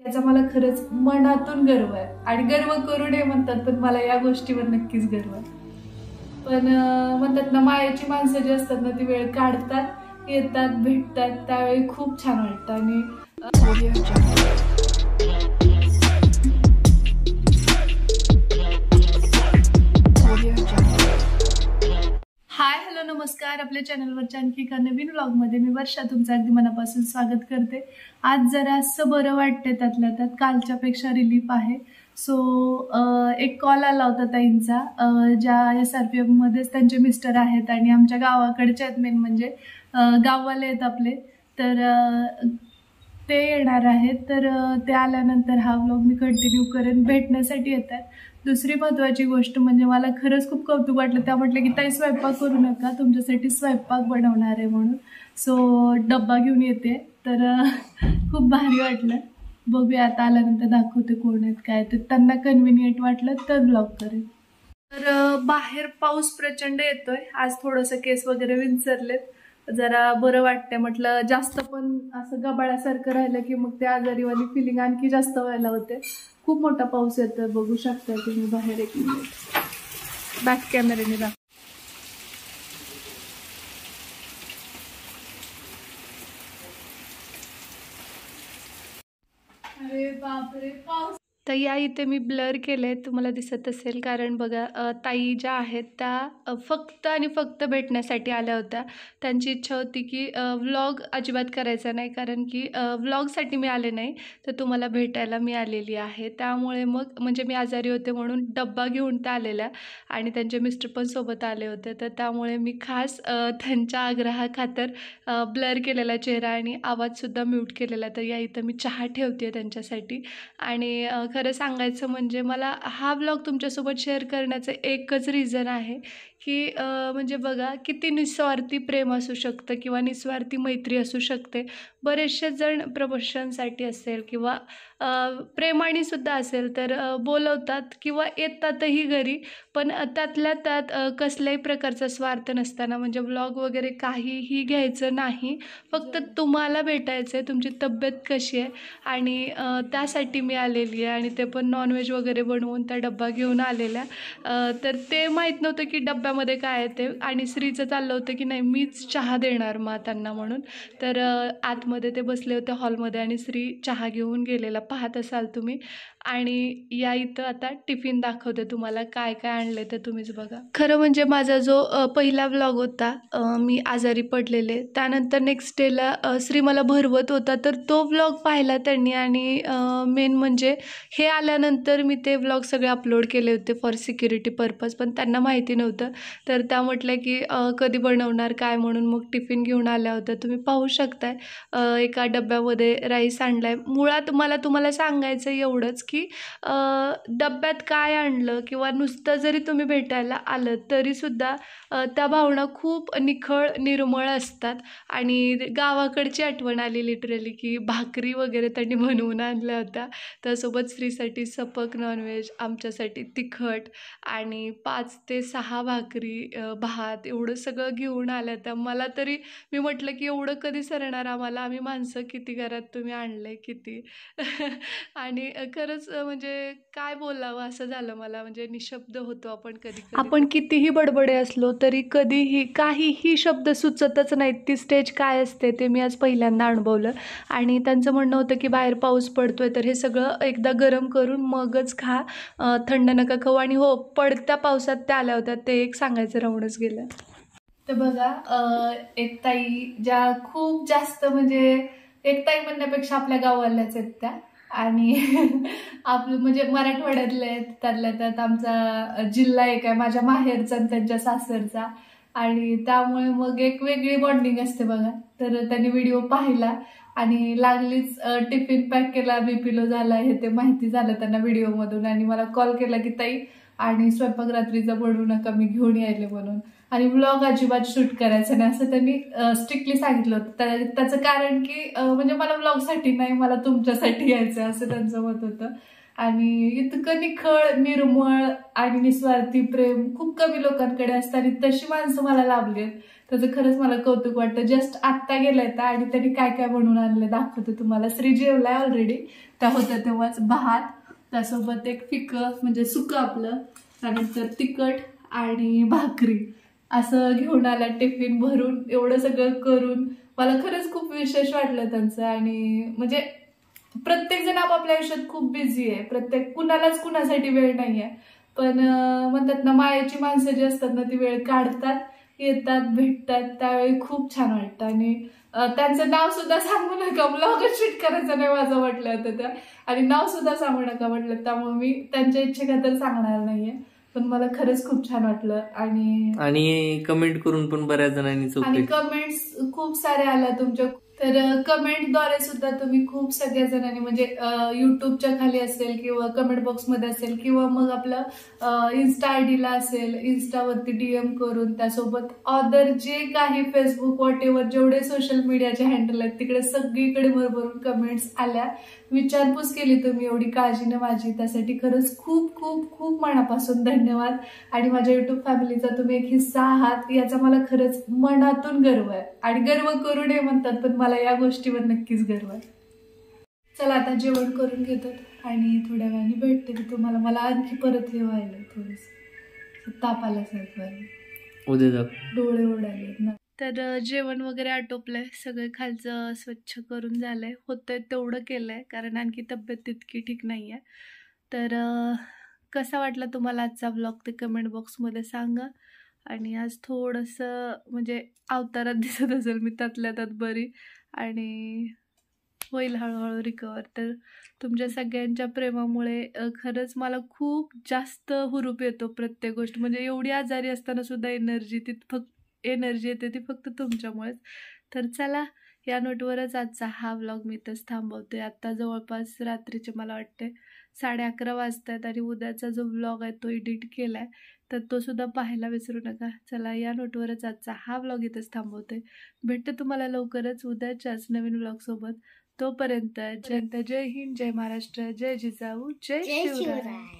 याचा मला खरंच मनातून गर्व आहे आणि गर्व करू नये म्हणतात पण मला या गोष्टीवर नक्कीच गर्व आहे. पण म्हणतात ना मायाची माणसं जी असतात ना ती वेळ काढतात येतात भेटतात त्यावेळी खूप छान वाटतं. आणि हाय हॅलो नमस्कार, आपल्या चॅनलवरच्या आणखी एका नवीन व्लॉगमध्ये मी वर्षा तुमचं अगदी मनापासून स्वागत करते. आज जरा असं बरं वाटतंय, त्यातल्या त्यात कालच्यापेक्षा रिलीफ आहे. सो एक कॉल आला होता ताईंचा, ज्या SRPF मध्येच त्यांचे मिस्टर आहेत आणि आमच्या गावाकडचे आहेत, मेन म्हणजे गाववाले आहेत आपले, तर ते येणार आहेत. तर ते आल्यानंतर हा व्लॉग मी कंटिन्यू करेन, भेटण्यासाठी येतात. दुसरी महत्त्वाची गोष्ट म्हणजे मला खरंच खूप कौतुक वाटलं. त्या म्हटलं की ताई स्वयंपाक करू नका, तुमच्यासाठी स्वयंपाक बनवणार आहे म्हणून. सो डब्बा घेऊन येते. तर खूप भारी वाटलं. बघूया आता आल्यानंतर दाखवते कोण आहेत काय, तर त्यांना कन्व्हिनियंट वाटलं तर ब्लॉग करेन. तर बाहेर पाऊस प्रचंड येतोय. आज थोडंसं केस वगैरे विंचरलेत, जरा बरं वाटतंय. म्हटलं जास्त पण असं गबाळ्यासारखं राहिलं की मग ते आजारीवाली फिलिंग आणखी जास्त व्हायला होते. खूप मोठा पाऊस येतोय, बघू शकता तुम्ही बाहेर. एक मिनिट बॅक कॅमेऱ्याने दाखव. अरे बापरे पाऊस. तर या इथे मी ब्लर केलंय, तुम्हाला दिसत असेल. कारण बघा ताई ज्या आहेत त्या फक्त आणि फक्त भेटण्यासाठी आल्या होत्या. त्यांची इच्छा होती की व्लॉग अजिबात करायचा नाही, कारण की व्लॉगसाठी मी आले नाही तर तुम्हाला भेटायला मी आलेली आहे. त्यामुळे मग म्हणजे मी आजारी होते म्हणून डब्बा घेऊन त्या आलेल्या आणि त्यांचे मिस्टर पण सोबत आले होते. तर त्यामुळे मी खास त्यांच्या आग्रहाखातर ब्लर केलेला चेहरा आणि आवाजसुद्धा म्यूट केलेला. तर या इथं मी चहा ठेवते त्यांच्यासाठी. आणि खरं सांगायचं म्हणजे मला हा व्लॉग तुमच्यासोबत शेअर करण्याचं एकच रिझन आहे की म्हणजे बघा किती निस्वार्थी प्रेम असू शकतं किंवा निस्वार्थी मैत्री असू शकते. बरेचसे जण प्रमोशनसाठी असेल किंवा प्रेमानेसुद्धा असेल तर बोलवतात किंवा येतातही घरी, पण त्यातल्या त्यात कसल्याही प्रकारचा स्वार्थ नसताना म्हणजे व्लॉग वगैरे काहीही घ्यायचं नाही, फक्त तुम्हाला भेटायचं आहे, तुमची तब्येत कशी आहे आणि त्यासाठी मी आलेली आहे. आणि ते पण नॉनव्हेज वगैरे बनवून त्या डब्बा घेऊन आलेल्या. तर ते माहीत नव्हतं की डब्यामध्ये काय आहे ते, आणि श्रीचं चाललं होतं की नाही मीच चहा देणार मग त्यांना म्हणून. तर आतमध्ये ते बसले होते हॉलमध्ये आणि श्री चहा घेऊन गेलेला, पाहत असाल तुम्ही. आणि या इथं आता टिफिन दाखवते तुम्हाला काय काय आणले ते तुम्हीच बघा. खरं म्हणजे माझा जो पहिला व्लॉग होता, मी आजारी पडलेले, त्यानंतर नेक्स्ट डेला श्री मला भरवत होता, तर तो व्लॉग पाहिला त्यांनी. आणि मेन म्हणजे हे आल्यानंतर मी ते व्लॉग सगळे अपलोड केले होते फॉर सिक्युरिटी पर्पज, पण त्यांना माहिती नव्हतं. तर त्या म्हटल्या की कधी बनवणार काय म्हणून, मग टिफिन घेऊन आल्या होत्या. तुम्ही पाहू शकताय एका डब्यामध्ये राईस आणलाय. मुळात मला तुम्हाला सांगायचं एवढंच की डब्यात काय आणलं किंवा नुसतं जरी तुम्ही भेटायला आलं तरीसुद्धा त्या भावना खूप निखळ निर्मळ असतात. आणि गावाकडची आठवण आली लिटरली की भाकरी वगैरे त्यांनी बनवून आणल्या होत्या. त्यासोबत स्त्रीसाठी सपक नॉनव्हेज, आमच्यासाठी तिखट आणि 5 ते 6 भाकरी, भात एवढं सगळं घेऊन आल्या त्या. मला तरी मी म्हटलं की एवढं कधी सरणार आम्हाला, आम्ही माणसं किती घरात, तुम्ही आणलंय किती. आणि खरंच म्हणजे काय बोलावं असं झालं मला. म्हणजे निशब्द होतो आपण कधी कधी. आपण कितीही बडबडे असलो तरी कधीही काहीही शब्द सुचतच नाहीत. ती स्टेज काय असते ते मी आज पहिल्यांदा अनुभवलं. आणि त्यांचं म्हणणं होतं की बाहेर पाऊस पडतोय तर हे सगळं एकदा गरम करून मगच खा, थंड नका खाऊ. आणि हो, पडत्या पावसात त्या आल्या होत्या, ते एक सांगायचं राहूनच गेलं. तर बघा एक ताई ज्या खूप जास्त म्हणजे एक ताई म्हणण्यापेक्षा आपल्या गाववाल्याच आहेत त्या. आणि आपलं म्हणजे मराठवाड्यातले आहेत, त्यातल्या त्यात आमचा जिल्हा एक आहे, माझ्या माहेरचा आणि त्यांच्या सासरचा. आणि त्यामुळे मग एक वेगळी बॉन्डिंग असते बघा. तर त्यांनी व्हिडिओ पाहिला आणि लागलीच टिफिन पॅक केला, BP लो झाला हे ते माहिती झालं त्यांना व्हिडिओमधून. आणि मला कॉल केला की ताई आणि स्वयंपाक रात्रीचा बनवू नका, मी घेऊन यायले म्हणून. आणि व्लॉग अजिबात शूट करायचं नाही असं त्यांनी स्ट्रिक्टली सांगितलं होतं. त्याचं कारण की म्हणजे मला व्लॉगसाठी नाही, मला तुमच्यासाठी यायचं असं त्यांचं मत होतं. आणि इतकं निखळ, निर्मळ आणि निस्वार्थी प्रेम खूप कमी लोकांकडे असतं आणि तशी माणसं मला लाभली आहेत. त्याचं खरंच मला कौतुक वाटतं. जस्ट आत्ता गेलाय आणि त्यांनी काय काय बनवून आणलं दाखवते तुम्हाला. श्री जेवलाय ऑलरेडी. त्या होत्या तेव्हाच भात, त्यासोबत एक फिकं म्हणजे सुकं आपलं, त्यानंतर तिखट आणि भाकरी असं घेऊन आला टिफिन भरून. एवढं सगळं करून मला खरंच खूप विशेष वाटलं त्यांचं. आणि म्हणजे प्रत्येक जण आपापल्या आयुष्यात खूप बिझी आहे. प्रत्येक कुणालाच कुणासाठी वेळ नाहीये. पण म्हणतात ना, मायाची माणसं जी असतात ना ती वेळ काढतात, येतात, भेटतात. त्यावेळी खूप छान वाटतं. आणि त्यांचं नाव सुद्धा सांगू नका, ब्लॉगच शूट करायचं नाही माझं म्हटलं होतं त्या. आणि नाव सुद्धा सांगू नका म्हटलं, त्यामुळे मी त्यांच्या इच्छेखातर सांगणार नाहीये. पण मला खरंच खूप छान वाटलं. आणि कमेंट करून पण बऱ्याच जणांनी कमेंट्स खूप साऱ्या आल्या तुमच्या. तर कमेंटद्वारे सुद्धा तुम्ही खूप सगळ्या जणांनी म्हणजे युट्यूबच्या खाली असेल किंवा कमेंट बॉक्समध्ये असेल किंवा मग आपलं इन्स्टा आयडीला असेल, इन्स्टावरती DM करून, त्यासोबत अदर जे काही फेसबुक वॉटेवर जेवढे सोशल मीडियाचे हँडल आहेत तिकडे सगळीकडे भरभरून कमेंट्स आल्या. विचारपूस केली तुम्ही एवढी काळजीने माझी, त्यासाठी खरंच खूप खूप खूप मनापासून धन्यवाद. आणि माझ्या युट्यूब फॅमिलीचा तुम्ही एक हिस्सा आहात याचा मला खरंच मनातून गर्व आहे. आणि गर्व करू नये म्हणतात, पण मला या गोष्टीवर नक्कीच गर्व आहे. चला आता जेवण करून घेतात आणि थोड्या वेळाने भेटते मी तुम्हाला. मला आणखी परत हे व्हायला थोडंसं ताप आल्यासारखं, उद्या डोळे ओढायले ना. तर जेवण वगैरे आटोपलंय, सगळं खालचं स्वच्छ करून झालंय. होतंय तेवढं केलंय कारण आणखी तब्येत तितकी ठीक नाहीये. तर कसा वाटला तुम्हाला आजचा ब्लॉग ते कमेंट बॉक्समध्ये सांगा. आणि आज थोडंसं म्हणजे अवतारात दिसत असेल मी त्यातल्या त्यात बरी, आणि होईल हळूहळू रिकवर. तर तुमच्या सगळ्यांच्या प्रेमामुळे खरंच मला खूप जास्त हुरूप येतो प्रत्येक गोष्ट. म्हणजे एवढी आजारी असताना सुद्धा एनर्जी येते ती फक्त तुमच्यामुळेच. तर चला, या नोटवरच आजचा हा व्लॉग मी इथंच थांबवते. आत्ता जवळपास रात्रीचे मला वाटते 11:30 वाजतायत आणि उद्याचा जो व्लॉग आहे तो एडिट केलाय, तर तो सुद्धा पाहायला विसरू नका. चला, या नोटवरच आजचा हा व्लॉग इथंच थांबवते. भेटते तुम्हाला लवकरच उद्याच्याच नवीन व्लॉगसोबत. तोपर्यंत जय हिंद, जय महाराष्ट्र, जय जिजाऊ, जय शिवराय.